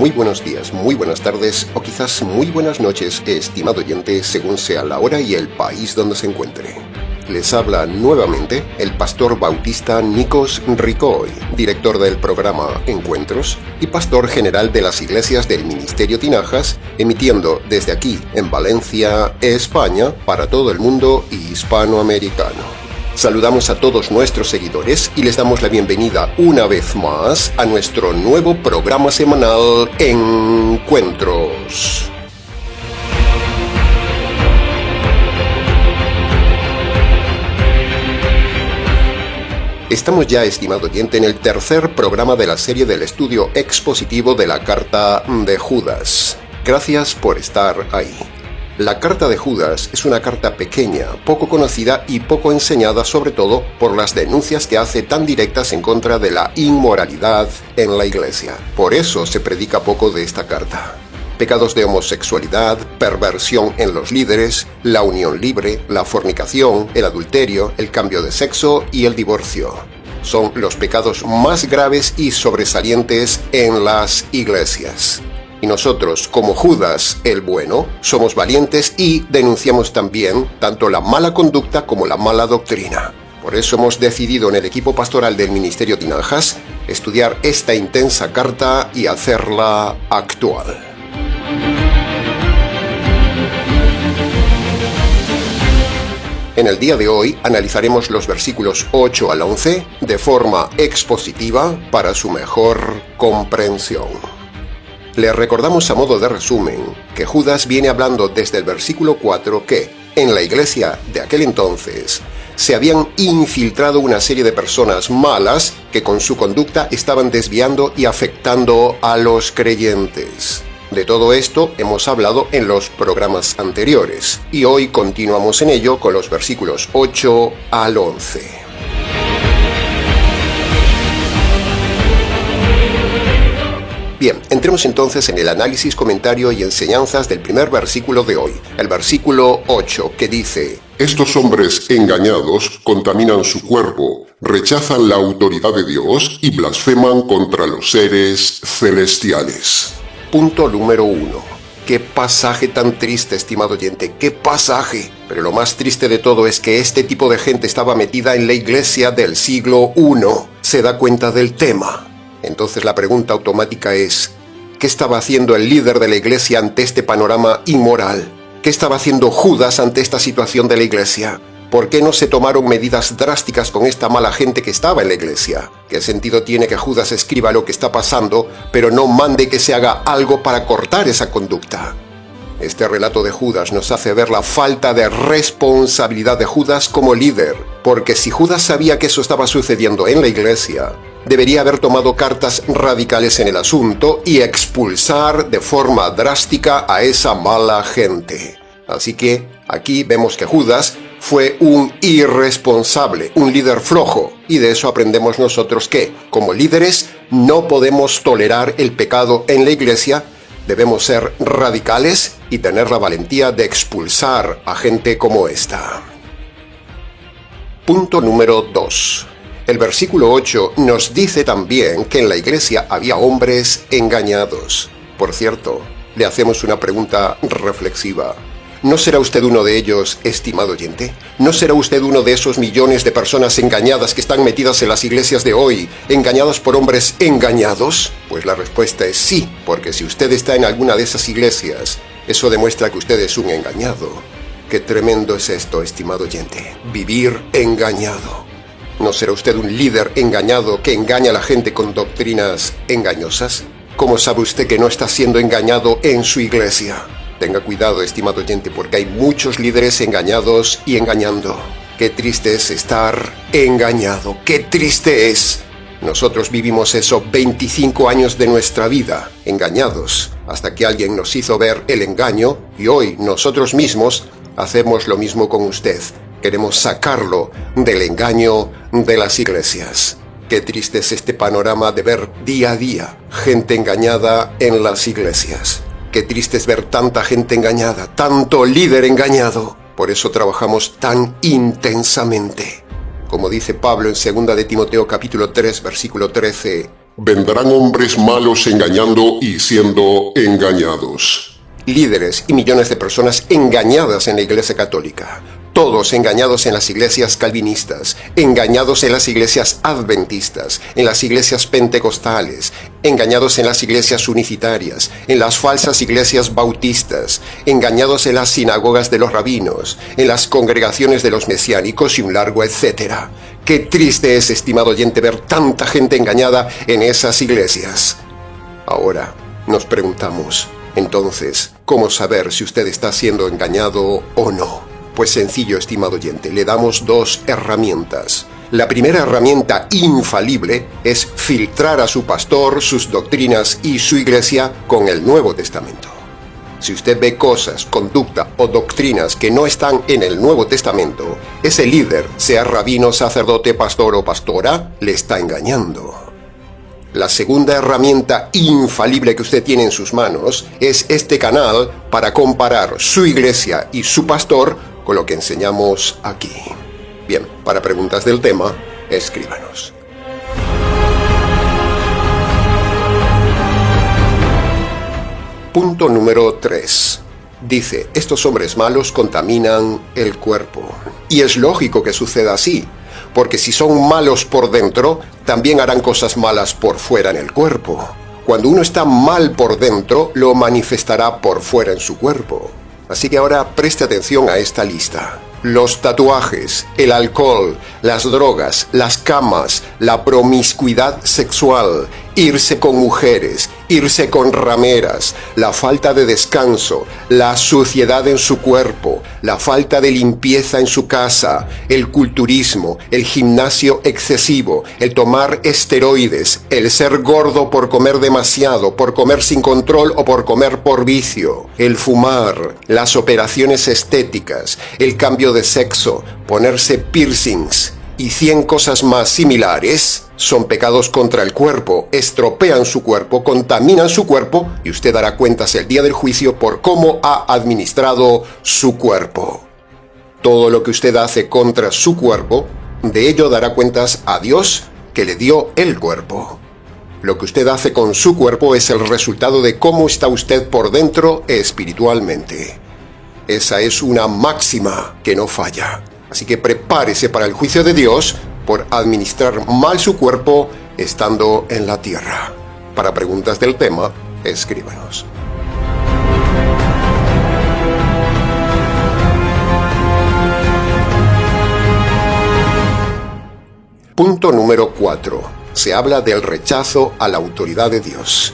muy buenos días, muy buenas tardes o quizás muy buenas noches, estimado oyente, según sea la hora y el país donde se encuentre. Les habla nuevamente el pastor bautista Nikos Ricoy, director del programa Encuentros y pastor general de las iglesias del Ministerio Tinajas, emitiendo desde aquí, en Valencia, España, para todo el mundo hispanoamericano. Saludamos a todos nuestros seguidores y les damos la bienvenida una vez más a nuestro nuevo programa semanal Encuentros. Estamos ya, estimado oyente, en el tercer programa de la serie del estudio expositivo de la Carta de Judas. Gracias por estar ahí. La Carta de Judas es una carta pequeña, poco conocida y poco enseñada, sobre todo por las denuncias que hace tan directas en contra de la inmoralidad en la iglesia. Por eso se predica poco de esta carta. Pecados de homosexualidad, perversión en los líderes, la unión libre, la fornicación, el adulterio, el cambio de sexo y el divorcio. Son los pecados más graves y sobresalientes en las iglesias. Y nosotros, como Judas el bueno, somos valientes y denunciamos también tanto la mala conducta como la mala doctrina. Por eso hemos decidido en el equipo pastoral del Ministerio Tinajas estudiar esta intensa carta y hacerla actual. En el día de hoy analizaremos los versículos 8 al 11 de forma expositiva para su mejor comprensión. Les recordamos a modo de resumen que Judas viene hablando desde el versículo 4 que, en la iglesia de aquel entonces, se habían infiltrado una serie de personas malas que con su conducta estaban desviando y afectando a los creyentes. De todo esto hemos hablado en los programas anteriores, y hoy continuamos en ello con los versículos 8 al 11. Bien, entremos entonces en el análisis, comentario y enseñanzas del primer versículo de hoy, el versículo 8, que dice: Estos hombres engañados contaminan su cuerpo, rechazan la autoridad de Dios y blasfeman contra los seres celestiales. Punto número 1. ¡Qué pasaje tan triste, estimado oyente! ¡Qué pasaje! Pero lo más triste de todo es que este tipo de gente estaba metida en la iglesia del siglo I. Se da cuenta del tema. Entonces la pregunta automática es: ¿qué estaba haciendo el líder de la iglesia ante este panorama inmoral? ¿Qué estaba haciendo Judas ante esta situación de la iglesia? ¿Por qué no se tomaron medidas drásticas con esta mala gente que estaba en la iglesia? ¿Qué sentido tiene que Judas escriba lo que está pasando, pero no mande que se haga algo para cortar esa conducta? Este relato de Judas nos hace ver la falta de responsabilidad de Judas como líder, porque si Judas sabía que eso estaba sucediendo en la iglesia, debería haber tomado cartas radicales en el asunto y expulsar de forma drástica a esa mala gente. Así que aquí vemos que Judas fue un irresponsable, un líder flojo, y de eso aprendemos nosotros que, como líderes, no podemos tolerar el pecado en la iglesia. Debemos ser radicales y tener la valentía de expulsar a gente como esta. Punto número 2. El versículo 8 nos dice también que en la iglesia había hombres engañados. Por cierto, le hacemos una pregunta reflexiva. ¿No será usted uno de ellos, estimado oyente? ¿No será usted uno de esos millones de personas engañadas que están metidas en las iglesias de hoy, engañadas por hombres engañados? Pues la respuesta es sí, porque si usted está en alguna de esas iglesias, eso demuestra que usted es un engañado. Qué tremendo es esto, estimado oyente, vivir engañado. ¿No será usted un líder engañado que engaña a la gente con doctrinas engañosas? ¿Cómo sabe usted que no está siendo engañado en su iglesia? Tenga cuidado, estimado oyente, porque hay muchos líderes engañados y engañando. Qué triste es estar engañado, qué triste es. Nosotros vivimos eso 25 años de nuestra vida, engañados, hasta que alguien nos hizo ver el engaño y hoy nosotros mismos hacemos lo mismo con usted. Queremos sacarlo del engaño de las iglesias. Qué triste es este panorama de ver día a día gente engañada en las iglesias. Qué triste es ver tanta gente engañada, tanto líder engañado. Por eso trabajamos tan intensamente. Como dice Pablo en 2 de Timoteo capítulo 3, versículo 13, vendrán hombres malos engañando y siendo engañados. Líderes y millones de personas engañadas en la Iglesia Católica. Todos engañados en las iglesias calvinistas, engañados en las iglesias adventistas, en las iglesias pentecostales, engañados en las iglesias unitarias, en las falsas iglesias bautistas, engañados en las sinagogas de los rabinos, en las congregaciones de los mesiánicos y un largo etcétera. Qué triste es, estimado oyente, ver tanta gente engañada en esas iglesias. Ahora nos preguntamos, entonces, ¿cómo saber si usted está siendo engañado o no? Pues sencillo, estimado oyente, le damos dos herramientas. La primera herramienta infalible es filtrar a su pastor, sus doctrinas y su iglesia con el Nuevo Testamento. Si usted ve cosas, conducta o doctrinas que no están en el Nuevo Testamento, ese líder, sea rabino, sacerdote, pastor o pastora, le está engañando. La segunda herramienta infalible que usted tiene en sus manos es este canal para comparar su iglesia y su pastor con lo que enseñamos aquí. Bien, para preguntas del tema, escríbanos. Punto número 3. Dice, estos hombres malos contaminan el cuerpo. Y es lógico que suceda así, porque si son malos por dentro, también harán cosas malas por fuera en el cuerpo. Cuando uno está mal por dentro, lo manifestará por fuera en su cuerpo. Así que ahora preste atención a esta lista. Los tatuajes, el alcohol, las drogas, las camas, la promiscuidad sexual, irse con mujeres, irse con rameras, la falta de descanso, la suciedad en su cuerpo, la falta de limpieza en su casa, el culturismo, el gimnasio excesivo, el tomar esteroides, el ser gordo por comer demasiado, por comer sin control o por comer por vicio, el fumar, las operaciones estéticas, el cambio de sexo, ponerse piercings y 100 cosas más similares son pecados contra el cuerpo, estropean su cuerpo, contaminan su cuerpo y usted dará cuentas el día del juicio por cómo ha administrado su cuerpo. Todo lo que usted hace contra su cuerpo, de ello dará cuentas a Dios que le dio el cuerpo. Lo que usted hace con su cuerpo es el resultado de cómo está usted por dentro espiritualmente. Esa es una máxima que no falla. Así que prepárese para el juicio de Dios por administrar mal su cuerpo estando en la tierra. Para preguntas del tema, escríbanos. Punto número 4. Se habla del rechazo a la autoridad de Dios.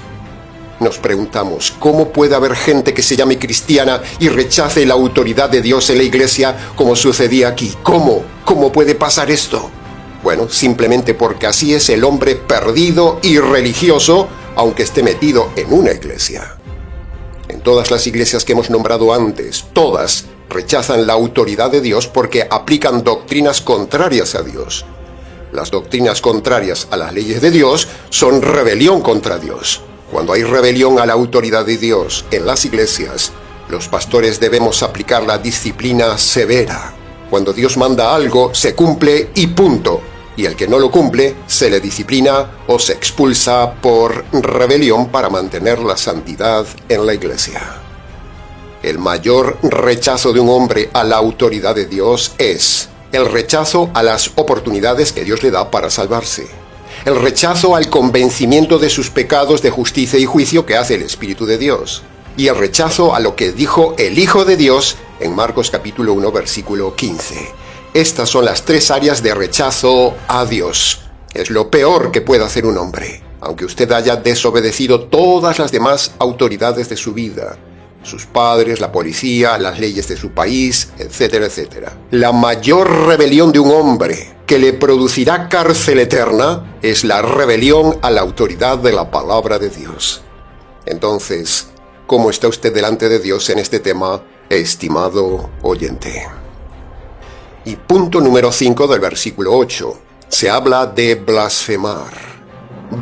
Nos preguntamos, ¿cómo puede haber gente que se llame cristiana y rechace la autoridad de Dios en la iglesia como sucedía aquí? ¿Cómo? ¿Cómo puede pasar esto? Bueno, simplemente porque así es el hombre perdido y religioso, aunque esté metido en una iglesia. En todas las iglesias que hemos nombrado antes, todas rechazan la autoridad de Dios porque aplican doctrinas contrarias a Dios. Las doctrinas contrarias a las leyes de Dios son rebelión contra Dios. Cuando hay rebelión a la autoridad de Dios en las iglesias, los pastores debemos aplicar la disciplina severa. Cuando Dios manda algo, se cumple y punto. Y el que no lo cumple, se le disciplina o se expulsa por rebelión para mantener la santidad en la iglesia. El mayor rechazo de un hombre a la autoridad de Dios es el rechazo a las oportunidades que Dios le da para salvarse. El rechazo al convencimiento de sus pecados de justicia y juicio que hace el Espíritu de Dios. Y el rechazo a lo que dijo el Hijo de Dios en Marcos capítulo 1 versículo 15. Estas son las 3 áreas de rechazo a Dios. Es lo peor que puede hacer un hombre, aunque usted haya desobedecido todas las demás autoridades de su vida. Sus padres, la policía, las leyes de su país, etcétera, etcétera. La mayor rebelión de un hombre que le producirá cárcel eterna es la rebelión a la autoridad de la palabra de Dios. Entonces, ¿cómo está usted delante de Dios en este tema, estimado oyente? Y punto número 5 del versículo 8. Se habla de blasfemar.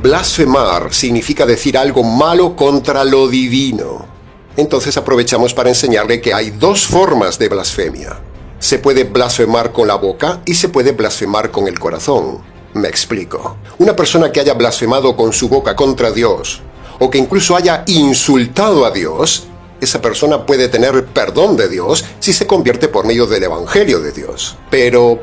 Blasfemar significa decir algo malo contra lo divino. Entonces aprovechamos para enseñarle que hay 2 formas de blasfemia. Se puede blasfemar con la boca y se puede blasfemar con el corazón. Me explico. Una persona que haya blasfemado con su boca contra Dios, o que incluso haya insultado a Dios, esa persona puede tener perdón de Dios si se convierte por medio del Evangelio de Dios. Pero,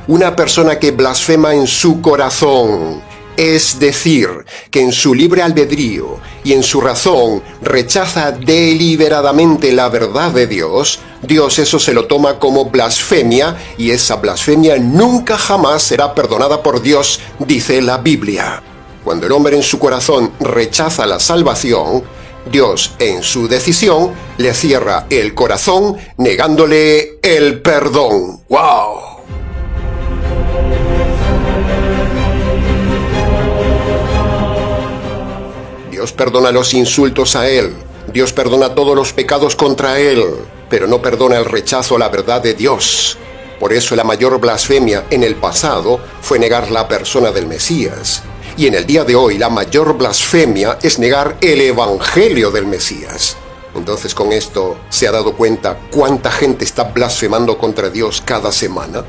una persona que blasfema en su corazón, es decir, que en su libre albedrío y en su razón rechaza deliberadamente la verdad de Dios, Dios eso se lo toma como blasfemia y esa blasfemia nunca jamás será perdonada por Dios, dice la Biblia. Cuando el hombre en su corazón rechaza la salvación, Dios en su decisión le cierra el corazón negándole el perdón. ¡Wow! Dios perdona los insultos a él, Dios perdona todos los pecados contra él, pero no perdona el rechazo a la verdad de Dios. Por eso la mayor blasfemia en el pasado fue negar la persona del Mesías. Y en el día de hoy la mayor blasfemia es negar el Evangelio del Mesías. Entonces con esto se ha dado cuenta cuánta gente está blasfemando contra Dios cada semana.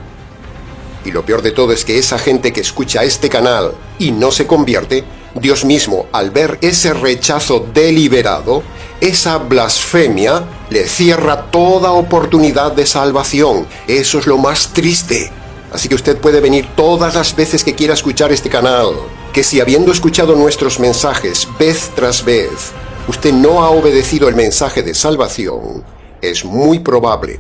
Y lo peor de todo es que esa gente que escucha este canal y no se convierte, Dios mismo, al ver ese rechazo deliberado, esa blasfemia, le cierra toda oportunidad de salvación. Eso es lo más triste. Así que usted puede venir todas las veces que quiera escuchar este canal, que si habiendo escuchado nuestros mensajes vez tras vez, usted no ha obedecido el mensaje de salvación, es muy probable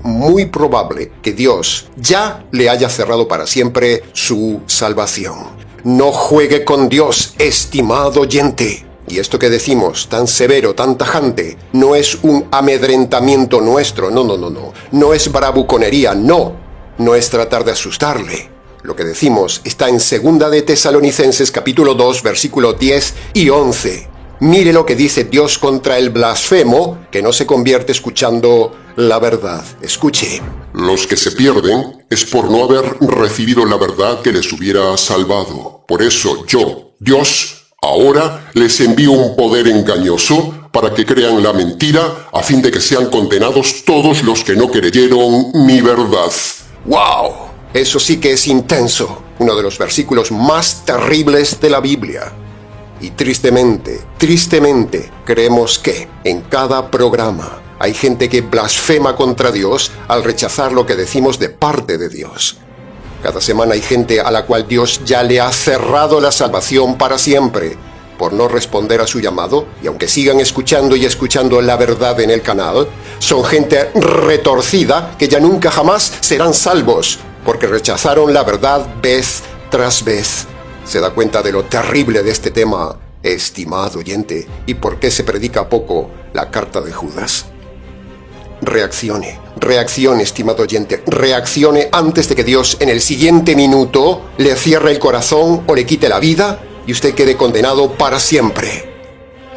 que Dios ya le haya cerrado para siempre su salvación. No juegue con Dios, estimado oyente. Y esto que decimos, tan severo, tan tajante, no es un amedrentamiento nuestro, no es bravuconería, no es tratar de asustarle. Lo que decimos está en 2 de Tesalonicenses capítulo 2, versículo 10 y 11. Mire lo que dice Dios contra el blasfemo que no se convierte escuchando la verdad. Escuche. Los que se pierden es por no haber recibido la verdad que les hubiera salvado. Por eso yo, Dios, ahora les envío un poder engañoso para que crean la mentira a fin de que sean condenados todos los que no creyeron mi verdad. ¡Wow! Eso sí que es intenso. Uno de los versículos más terribles de la Biblia. Y tristemente, creemos que en cada programa hay gente que blasfema contra Dios al rechazar lo que decimos de parte de Dios. Cada semana hay gente a la cual Dios ya le ha cerrado la salvación para siempre por no responder a su llamado, y aunque sigan escuchando y escuchando la verdad en el canal, son gente retorcida que ya nunca jamás serán salvos porque rechazaron la verdad vez tras vez. ¿Se da cuenta de lo terrible de este tema, estimado oyente, y por qué se predica poco la carta de Judas? Reaccione, estimado oyente, reaccione antes de que Dios en el siguiente minuto le cierre el corazón o le quite la vida y usted quede condenado para siempre.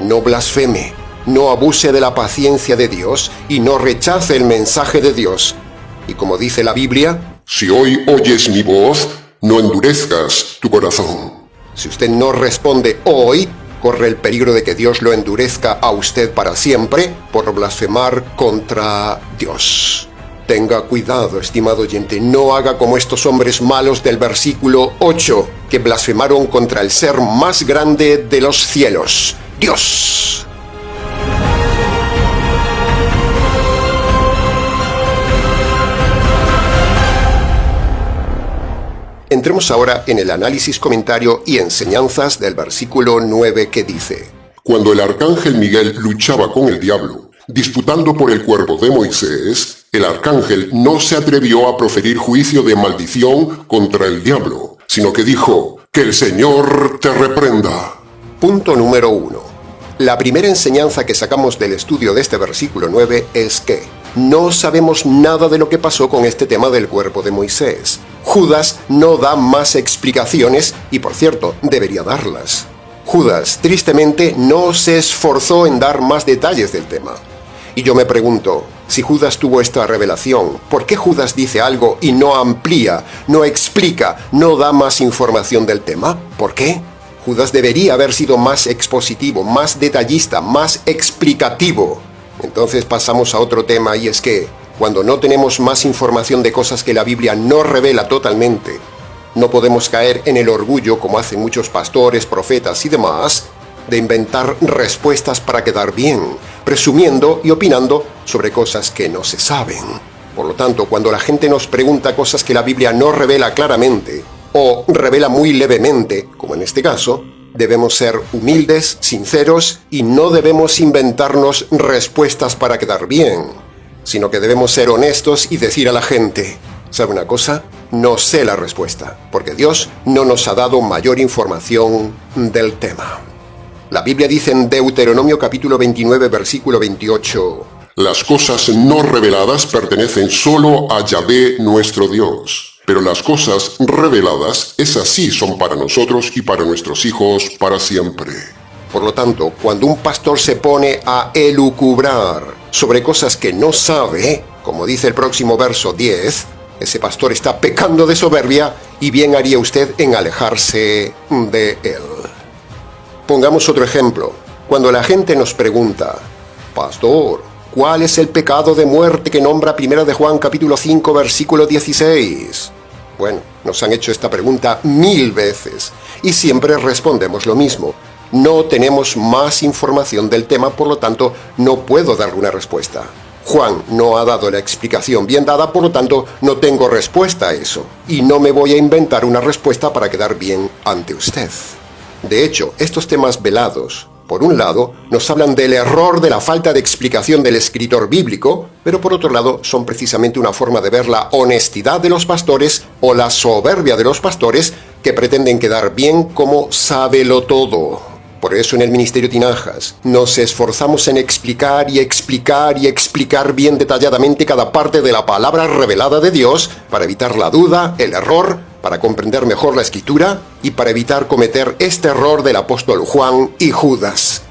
No blasfeme, no abuse de la paciencia de Dios y no rechace el mensaje de Dios. Y como dice la Biblia, si hoy oyes mi voz, no endurezcas tu corazón. Si usted no responde hoy, corre el peligro de que Dios lo endurezca a usted para siempre por blasfemar contra Dios. Tenga cuidado, estimado oyente, no haga como estos hombres malos del versículo 8, que blasfemaron contra el ser más grande de los cielos, Dios. Entremos ahora en el análisis, comentario y enseñanzas del versículo 9 que dice: Cuando el arcángel Miguel luchaba con el diablo, disputando por el cuerpo de Moisés, el arcángel no se atrevió a proferir juicio de maldición contra el diablo, sino que dijo: que el Señor te reprenda. Punto número 1. La primera enseñanza que sacamos del estudio de este versículo 9 es que no sabemos nada de lo que pasó con este tema del cuerpo de Moisés. Judas no da más explicaciones y, por cierto, debería darlas. Judas, tristemente, no se esforzó en dar más detalles del tema. Y yo me pregunto, si Judas tuvo esta revelación, ¿por qué Judas dice algo y no amplía, no explica, no da más información del tema? ¿Por qué? Judas debería haber sido más expositivo, más detallista, más explicativo. Entonces pasamos a otro tema, y es que cuando no tenemos más información de cosas que la Biblia no revela totalmente, No podemos caer en el orgullo, como hacen muchos pastores, profetas y demás, de inventar respuestas para quedar bien, presumiendo y opinando sobre cosas que no se saben. Por lo tanto, cuando la gente nos pregunta cosas que la Biblia no revela claramente, o revela muy levemente, como en este caso, debemos ser humildes, sinceros y no debemos inventarnos respuestas para quedar bien, sino que debemos ser honestos y decir a la gente, ¿sabe una cosa? No sé la respuesta, porque Dios no nos ha dado mayor información del tema. La Biblia dice en Deuteronomio capítulo 29, versículo 28, Las cosas no reveladas pertenecen solo a Yahvé nuestro Dios, pero las cosas reveladas, esas sí son para nosotros y para nuestros hijos para siempre. Por lo tanto, cuando un pastor se pone a elucubrar sobre cosas que no sabe, como dice el próximo verso 10, ese pastor está pecando de soberbia y bien haría usted en alejarse de él. Pongamos otro ejemplo. Cuando la gente nos pregunta, Pastor, ¿cuál es el pecado de muerte que nombra 1 de Juan capítulo 5 versículo 16? Bueno, nos han hecho esta pregunta 1000 veces y siempre respondemos lo mismo. No tenemos más información del tema, por lo tanto, no puedo darle una respuesta. Juan no ha dado la explicación bien dada, por lo tanto, no tengo respuesta a eso. Y no me voy a inventar una respuesta para quedar bien ante usted. De hecho, estos temas velados, por un lado, nos hablan del error de la falta de explicación del escritor bíblico, pero por otro lado, son precisamente una forma de ver la honestidad de los pastores o la soberbia de los pastores que pretenden quedar bien como sábelo todo. Por eso en el Ministerio Tinajas nos esforzamos en explicar y explicar y explicar bien detalladamente cada parte de la palabra revelada de Dios para evitar la duda, el error, para comprender mejor la Escritura y para evitar cometer este error del apóstol Juan y Judas.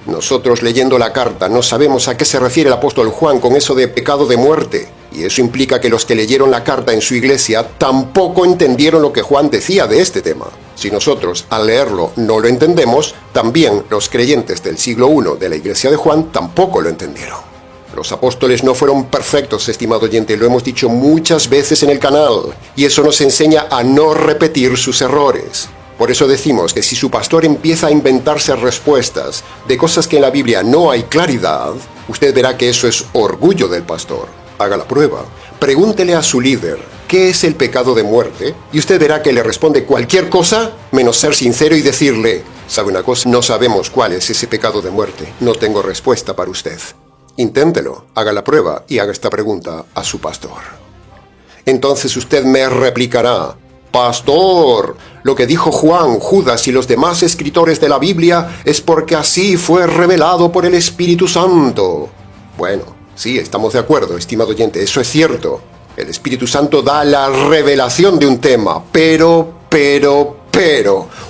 Nosotros leyendo la carta no sabemos a qué se refiere el apóstol Juan con eso de pecado de muerte, y eso implica que los que leyeron la carta en su iglesia tampoco entendieron lo que Juan decía de este tema. Si nosotros al leerlo no lo entendemos, también los creyentes del siglo I de la iglesia de Juan tampoco lo entendieron. Los apóstoles no fueron perfectos, estimado oyente, lo hemos dicho muchas veces en el canal, y eso nos enseña a no repetir sus errores. Por eso decimos que si su pastor empieza a inventarse respuestas de cosas que en la Biblia no hay claridad, usted verá que eso es orgullo del pastor. Haga la prueba. Pregúntele a su líder, ¿qué es el pecado de muerte? Y usted verá que le responde cualquier cosa, menos ser sincero y decirle, ¿sabe una cosa? No sabemos cuál es ese pecado de muerte. No tengo respuesta para usted. Inténtelo, haga la prueba y haga esta pregunta a su pastor. Entonces usted me replicará, Pastor, lo que dijo Juan, Judas y los demás escritores de la Biblia es porque así fue revelado por el Espíritu Santo. Bueno, sí, estamos de acuerdo, estimado oyente, eso es cierto. El Espíritu Santo da la revelación de un tema, pero,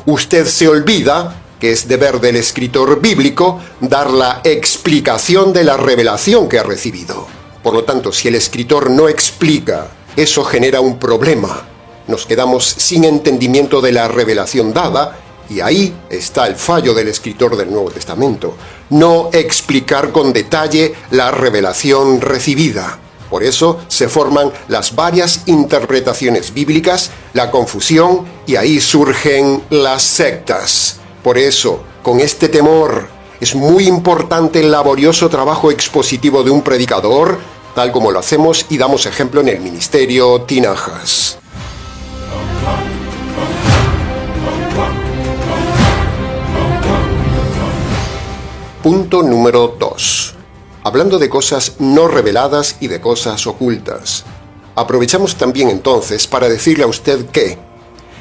usted se olvida que es deber del escritor bíblico dar la explicación de la revelación que ha recibido. Por lo tanto, si el escritor no explica, eso genera un problema. Nos quedamos sin entendimiento de la revelación dada, y ahí está el fallo del escritor del Nuevo Testamento. No explicar con detalle la revelación recibida. Por eso se forman las varias interpretaciones bíblicas, la confusión, y ahí surgen las sectas. Por eso, con este temor, es muy importante el laborioso trabajo expositivo de un predicador, tal como lo hacemos y damos ejemplo en el Ministerio Tinajas. Punto número 2. Hablando de cosas no reveladas y de cosas ocultas. Aprovechamos también entonces para decirle a usted que,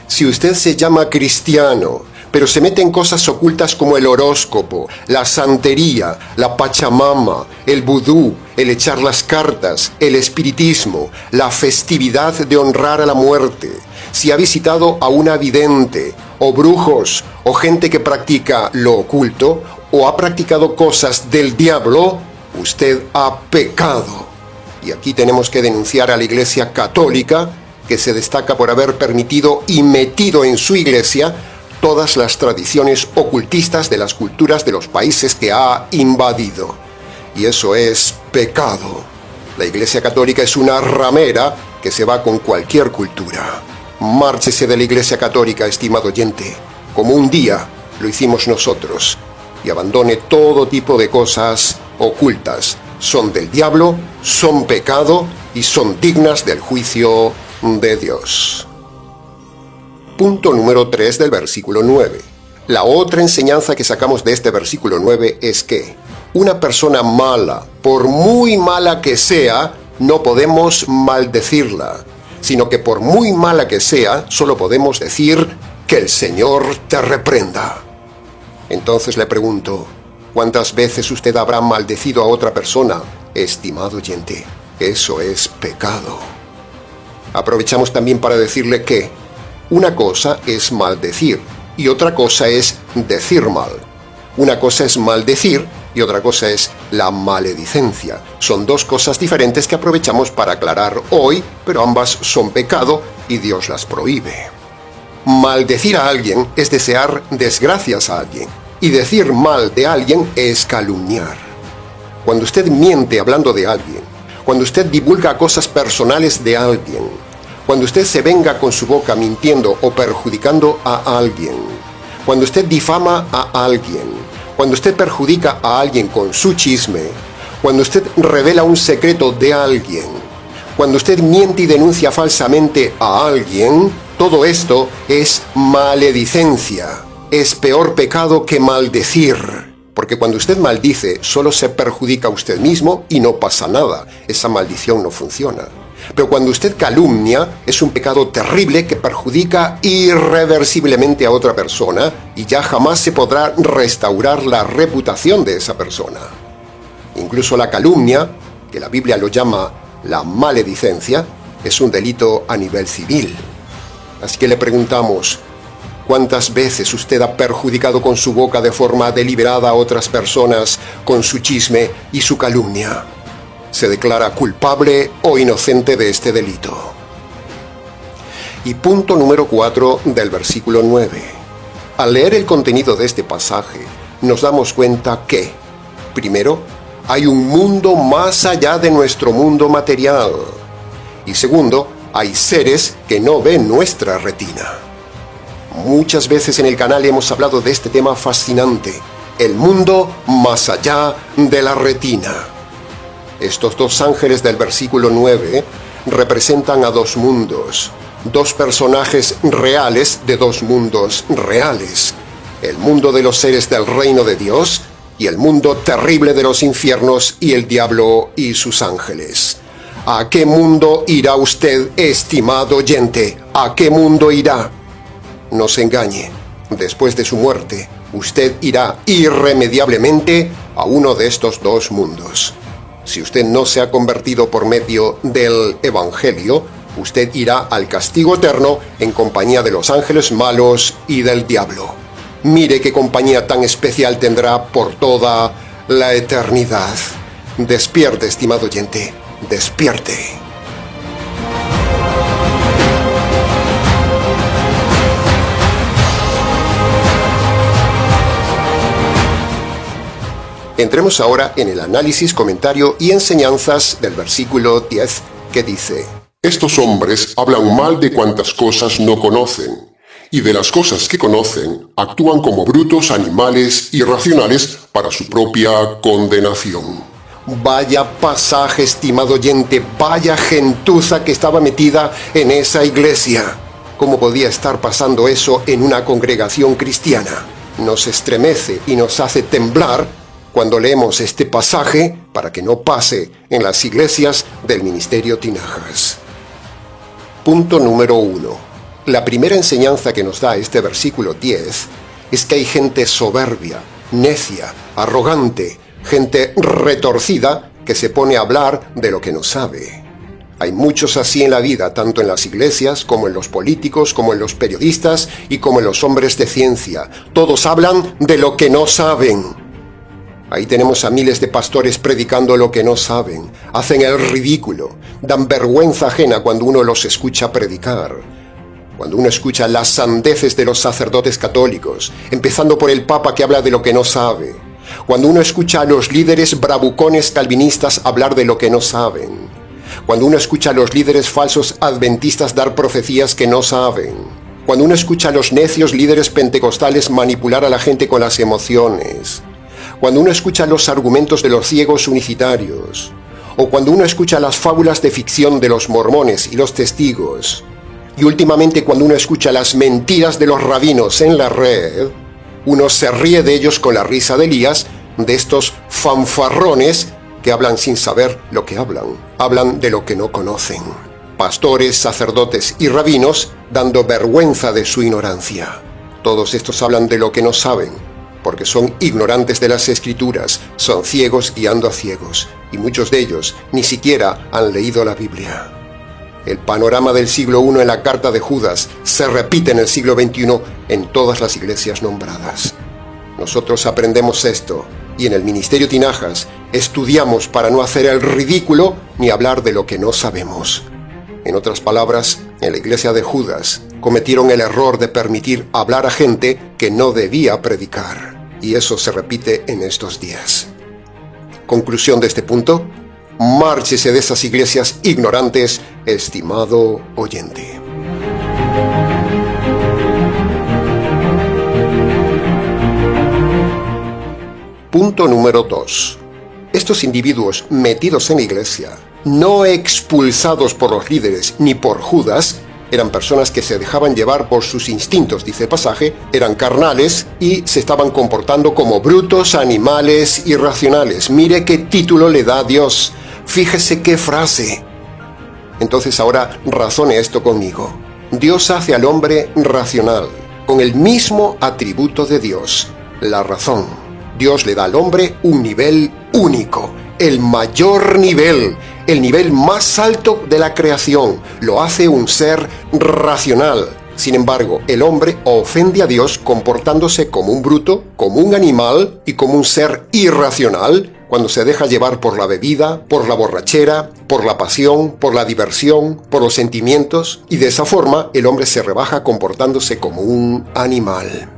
si usted se llama cristiano, pero se mete en cosas ocultas como el horóscopo, la santería, la pachamama, el vudú, el echar las cartas, el espiritismo, la festividad de honrar a la muerte, si ha visitado a una vidente, o brujos, o gente que practica lo oculto, o ha practicado cosas del diablo, usted ha pecado. Y aquí tenemos que denunciar a la Iglesia Católica, que se destaca por haber permitido y metido en su iglesia todas las tradiciones ocultistas de las culturas de los países que ha invadido. Y eso es pecado. La Iglesia Católica es una ramera que se va con cualquier cultura. Márchese de la Iglesia Católica, estimado oyente, como un día lo hicimos nosotros, y abandone todo tipo de cosas ocultas. Son del diablo, son pecado y son dignas del juicio de Dios. Punto número 3 del versículo 9. La otra enseñanza que sacamos de este versículo 9 es que una persona mala, por muy mala que sea, no podemos maldecirla, sino que por muy mala que sea, solo podemos decir que el Señor te reprenda. Entonces le pregunto, ¿cuántas veces usted habrá maldecido a otra persona? Estimado oyente, eso es pecado. Aprovechamos también para decirle que una cosa es maldecir y otra cosa es decir mal. Una cosa es maldecir y otra cosa es la maledicencia. Son dos cosas diferentes que aprovechamos para aclarar hoy, pero ambas son pecado y Dios las prohíbe. Maldecir a alguien es desear desgracias a alguien, y decir mal de alguien es calumniar. Cuando usted miente hablando de alguien, cuando usted divulga cosas personales de alguien, cuando usted se venga con su boca mintiendo o perjudicando a alguien, cuando usted difama a alguien, cuando usted perjudica a alguien con su chisme, cuando usted revela un secreto de alguien, cuando usted miente y denuncia falsamente a alguien, todo esto es maledicencia. Es peor pecado que maldecir, porque cuando usted maldice solo se perjudica a usted mismo y no pasa nada. Esa maldición no funciona. Pero cuando usted calumnia, es un pecado terrible que perjudica irreversiblemente a otra persona y ya jamás se podrá restaurar la reputación de esa persona. Incluso la calumnia, que la Biblia lo llama la maledicencia, es un delito a nivel civil. Así que le preguntamos, ¿cuántas veces usted ha perjudicado con su boca de forma deliberada a otras personas con su chisme y su calumnia? ¿Se declara culpable o inocente de este delito? Y punto número 4 del versículo 9. Al leer el contenido de este pasaje, nos damos cuenta que, primero, hay un mundo más allá de nuestro mundo material. Y segundo, hay seres que no ven nuestra retina. Muchas veces en el canal hemos hablado de este tema fascinante, el mundo más allá de la retina. Estos dos ángeles del versículo 9 representan a dos mundos, dos personajes reales de dos mundos reales, el mundo de los seres del reino de Dios y el mundo terrible de los infiernos y el diablo y sus ángeles. ¿A qué mundo irá usted, estimado oyente? ¿A qué mundo irá? No se engañe, después de su muerte, usted irá irremediablemente a uno de estos dos mundos. Si usted no se ha convertido por medio del Evangelio, usted irá al castigo eterno en compañía de los ángeles malos y del diablo. Mire qué compañía tan especial tendrá por toda la eternidad. Despierte, estimado oyente, despierte. Entremos ahora en el análisis, comentario y enseñanzas del versículo 10, que dice: Estos hombres hablan mal de cuantas cosas no conocen, y de las cosas que conocen actúan como brutos animales irracionales para su propia condenación. Vaya pasaje, estimado oyente, vaya gentuza que estaba metida en esa iglesia. ¿Cómo podía estar pasando eso en una congregación cristiana? Nos estremece y nos hace temblar cuando leemos este pasaje para que no pase en las iglesias del Ministerio Tinajas. Punto número 1. La primera enseñanza que nos da este versículo 10 es que hay gente soberbia, necia, arrogante, gente retorcida que se pone a hablar de lo que no sabe. Hay muchos así en la vida, tanto en las iglesias, como en los políticos, como en los periodistas y como en los hombres de ciencia. Todos hablan de lo que no saben. Ahí tenemos a miles de pastores predicando lo que no saben, hacen el ridículo, dan vergüenza ajena cuando uno los escucha predicar. Cuando uno escucha las sandeces de los sacerdotes católicos, empezando por el Papa que habla de lo que no sabe. Cuando uno escucha a los líderes bravucones calvinistas hablar de lo que no saben. Cuando uno escucha a los líderes falsos adventistas dar profecías que no saben. Cuando uno escucha a los necios líderes pentecostales manipular a la gente con las emociones. Cuando uno escucha los argumentos de los ciegos unicitarios. O cuando uno escucha las fábulas de ficción de los mormones y los testigos. Y últimamente cuando uno escucha las mentiras de los rabinos en la red, uno se ríe de ellos con la risa de Elías, de estos fanfarrones que hablan sin saber lo que hablan. Hablan de lo que no conocen. Pastores, sacerdotes y rabinos dando vergüenza de su ignorancia. Todos estos hablan de lo que no saben, porque son ignorantes de las Escrituras, son ciegos guiando a ciegos, y muchos de ellos ni siquiera han leído la Biblia. El panorama del siglo I en la carta de Judas se repite en el siglo XXI en todas las iglesias nombradas. Nosotros aprendemos esto, y en el Ministerio Tinajas estudiamos para no hacer el ridículo ni hablar de lo que no sabemos. En otras palabras, en la iglesia de Judas cometieron el error de permitir hablar a gente que no debía predicar, y eso se repite en estos días. Conclusión de este punto: márchese de esas iglesias ignorantes, estimado oyente. Punto número 2. Estos individuos metidos en la iglesia, no expulsados por los líderes ni por Judas, eran personas que se dejaban llevar por sus instintos, dice el pasaje, eran carnales y se estaban comportando como brutos, animales, irracionales. Mire qué título le da Dios. Fíjese qué frase. Entonces ahora razone esto conmigo. Dios hace al hombre racional, con el mismo atributo de Dios, la razón. Dios le da al hombre un nivel único, el mayor nivel, el nivel más alto de la creación. Lo hace un ser racional. Sin embargo, el hombre ofende a Dios comportándose como un bruto, como un animal y como un ser irracional cuando se deja llevar por la bebida, por la borrachera, por la pasión, por la diversión, por los sentimientos, y de esa forma el hombre se rebaja comportándose como un animal.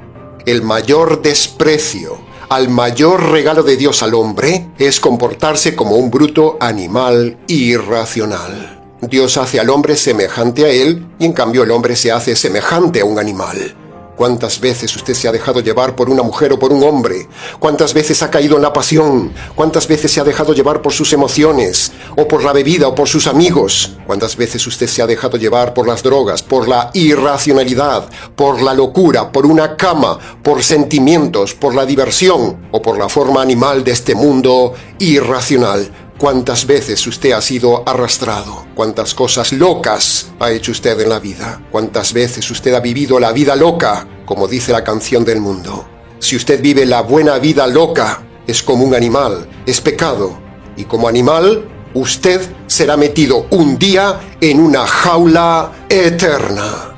El mayor desprecio al mayor regalo de Dios al hombre es comportarse como un bruto animal irracional. Dios hace al hombre semejante a él y en cambio el hombre se hace semejante a un animal. ¿Cuántas veces usted se ha dejado llevar por una mujer o por un hombre? ¿Cuántas veces ha caído en la pasión? ¿Cuántas veces se ha dejado llevar por sus emociones? ¿O por la bebida o por sus amigos? ¿Cuántas veces usted se ha dejado llevar por las drogas, por la irracionalidad, por la locura, por una cama, por sentimientos, por la diversión o por la forma animal de este mundo irracional? ¿Cuántas veces usted ha sido arrastrado? ¿Cuántas cosas locas ha hecho usted en la vida? ¿Cuántas veces usted ha vivido la vida loca, como dice la canción del mundo? Si usted vive la buena vida loca, es como un animal, es pecado. Y como animal, usted será metido un día en una jaula eterna.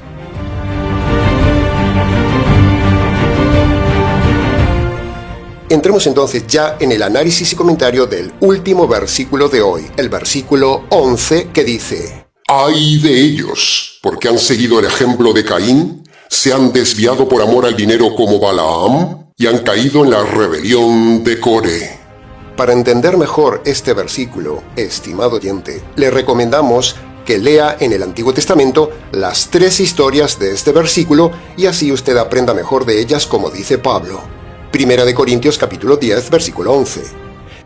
Entremos entonces ya en el análisis y comentario del último versículo de hoy, el versículo 11, que dice: ¡Ay de ellos! Porque han seguido el ejemplo de Caín, se han desviado por amor al dinero como Balaam y han caído en la rebelión de Coré. Para entender mejor este versículo, estimado oyente, le recomendamos que lea en el Antiguo Testamento las 3 historias de este versículo y así usted aprenda mejor de ellas, como dice Pablo. Primera de Corintios capítulo 10, versículo 11.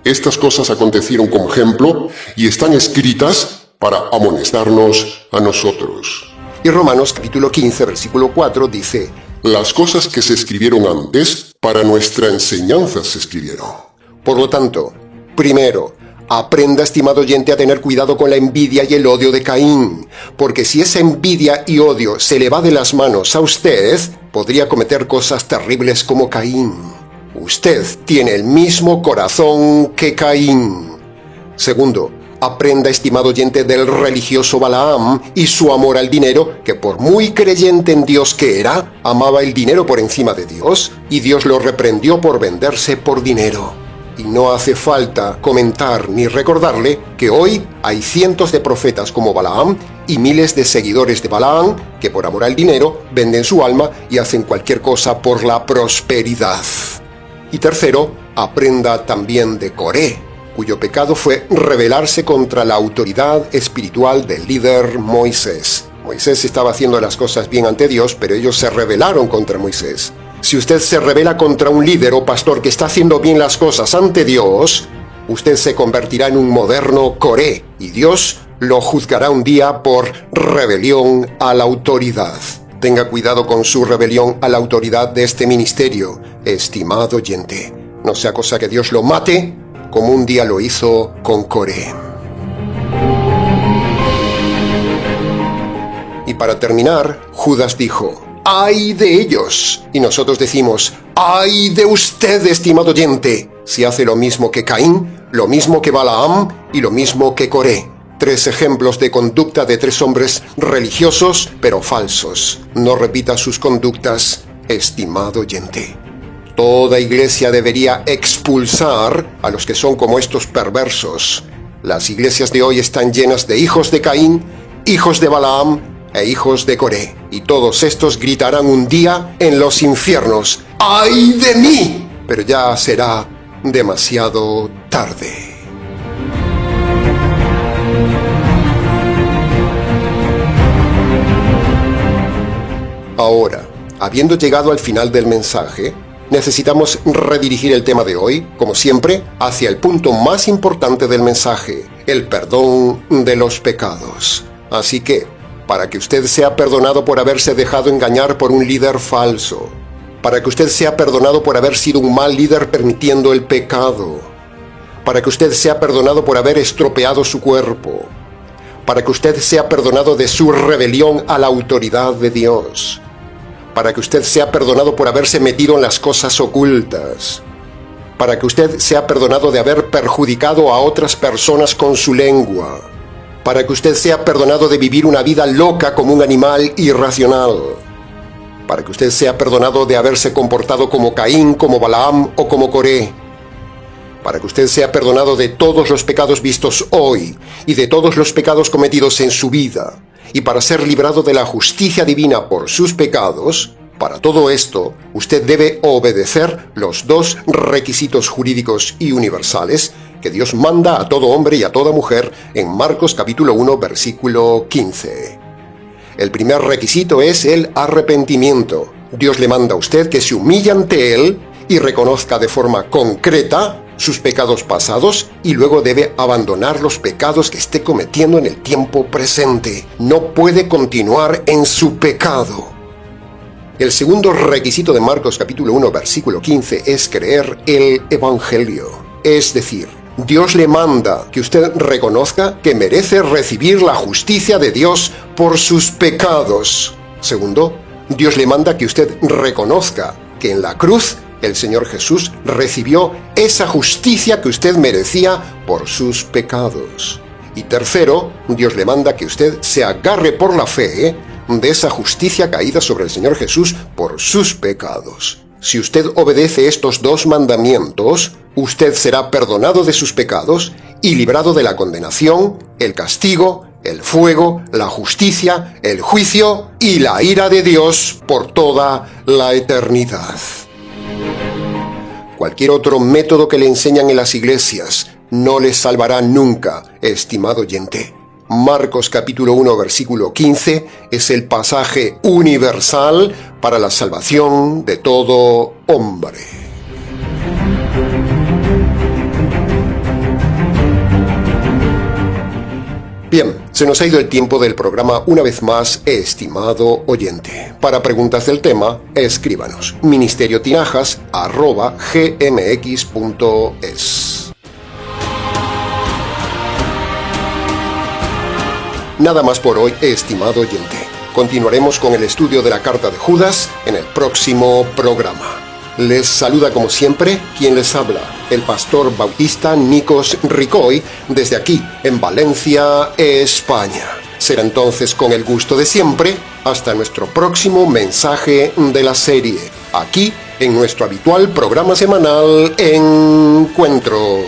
Estas cosas acontecieron como ejemplo y están escritas para amonestarnos a nosotros. Y Romanos capítulo 15, versículo 4 dice: Las cosas que se escribieron antes, para nuestra enseñanza se escribieron. Por lo tanto, primero, aprenda, estimado oyente, a tener cuidado con la envidia y el odio de Caín, porque si esa envidia y odio se le va de las manos a usted, podría cometer cosas terribles como Caín. Usted tiene el mismo corazón que Caín. Segundo, aprenda, estimado oyente, del religioso Balaam y su amor al dinero, que por muy creyente en Dios que era, amaba el dinero por encima de Dios, y Dios lo reprendió por venderse por dinero. Y no hace falta comentar ni recordarle que hoy hay cientos de profetas como Balaam y miles de seguidores de Balaam que por amor al dinero venden su alma y hacen cualquier cosa por la prosperidad. Y tercero, aprenda también de Coré. cuyo pecado fue rebelarse contra la autoridad espiritual del líder Moisés. Moisés estaba haciendo las cosas bien ante Dios, pero ellos se rebelaron contra Moisés. Si usted se rebela contra un líder o pastor que está haciendo bien las cosas ante Dios, usted se convertirá en un moderno Coré, y Dios lo juzgará un día por rebelión a la autoridad. Tenga cuidado con su rebelión a la autoridad de este ministerio, estimado oyente. No sea cosa que Dios lo mate, como un día lo hizo con Coré. Y para terminar, Judas dijo: ¡ay de ellos! Y nosotros decimos: ¡ay de usted, estimado oyente! Si hace lo mismo que Caín, lo mismo que Balaam y lo mismo que Coré. 3 ejemplos de conducta de 3 hombres religiosos, pero falsos. No repita sus conductas, estimado oyente. Toda iglesia debería expulsar a los que son como estos perversos. Las iglesias de hoy están llenas de hijos de Caín, hijos de Balaam e hijos de Coré. Y todos estos gritarán un día en los infiernos: ¡ay de mí! Pero ya será demasiado tarde. Ahora, habiendo llegado al final del mensaje, necesitamos redirigir el tema de hoy, como siempre, hacia el punto más importante del mensaje: el perdón de los pecados. Así que, para que usted sea perdonado por haberse dejado engañar por un líder falso, para que usted sea perdonado por haber sido un mal líder permitiendo el pecado, para que usted sea perdonado por haber estropeado su cuerpo, para que usted sea perdonado de su rebelión a la autoridad de Dios, para que usted sea perdonado por haberse metido en las cosas ocultas, para que usted sea perdonado de haber perjudicado a otras personas con su lengua, para que usted sea perdonado de vivir una vida loca como un animal irracional, para que usted sea perdonado de haberse comportado como Caín, como Balaam o como Coré, para que usted sea perdonado de todos los pecados vistos hoy y de todos los pecados cometidos en su vida, y para ser librado de la justicia divina por sus pecados. Para todo esto, usted debe obedecer los 2 requisitos jurídicos y universales que Dios manda a todo hombre y a toda mujer en Marcos capítulo 1, versículo 15. El primer requisito es el arrepentimiento. Dios le manda a usted que se humille ante Él y reconozca de forma concreta sus pecados pasados, y luego debe abandonar los pecados que esté cometiendo en el tiempo presente. No puede continuar en su pecado. El segundo requisito de Marcos capítulo 1, versículo 15 es creer el Evangelio. Es decir, Dios le manda que usted reconozca que merece recibir la justicia de Dios por sus pecados. Segundo, Dios le manda que usted reconozca que en la cruz el Señor Jesús recibió esa justicia que usted merecía por sus pecados. Y tercero, Dios le manda que usted se agarre por la fe de esa justicia caída sobre el Señor Jesús por sus pecados. Si usted obedece estos 2 mandamientos, usted será perdonado de sus pecados y librado de la condenación, el castigo, el fuego, la justicia, el juicio y la ira de Dios por toda la eternidad. Cualquier otro método que le enseñan en las iglesias no le salvará nunca, estimado oyente. Marcos capítulo 1, versículo 15 es el pasaje universal para la salvación de todo hombre. Bien, se nos ha ido el tiempo del programa una vez más, estimado oyente. Para preguntas del tema, escríbanos ministeriotinajas@gmx.es. Nada más por hoy, estimado oyente. Continuaremos con el estudio de la carta de Judas en el próximo programa. Les saluda como siempre quien les habla, el pastor bautista Nikos Ricoy, desde aquí, en Valencia, España. Será entonces con el gusto de siempre, hasta nuestro próximo mensaje de la serie, aquí en nuestro habitual programa semanal Encuentros.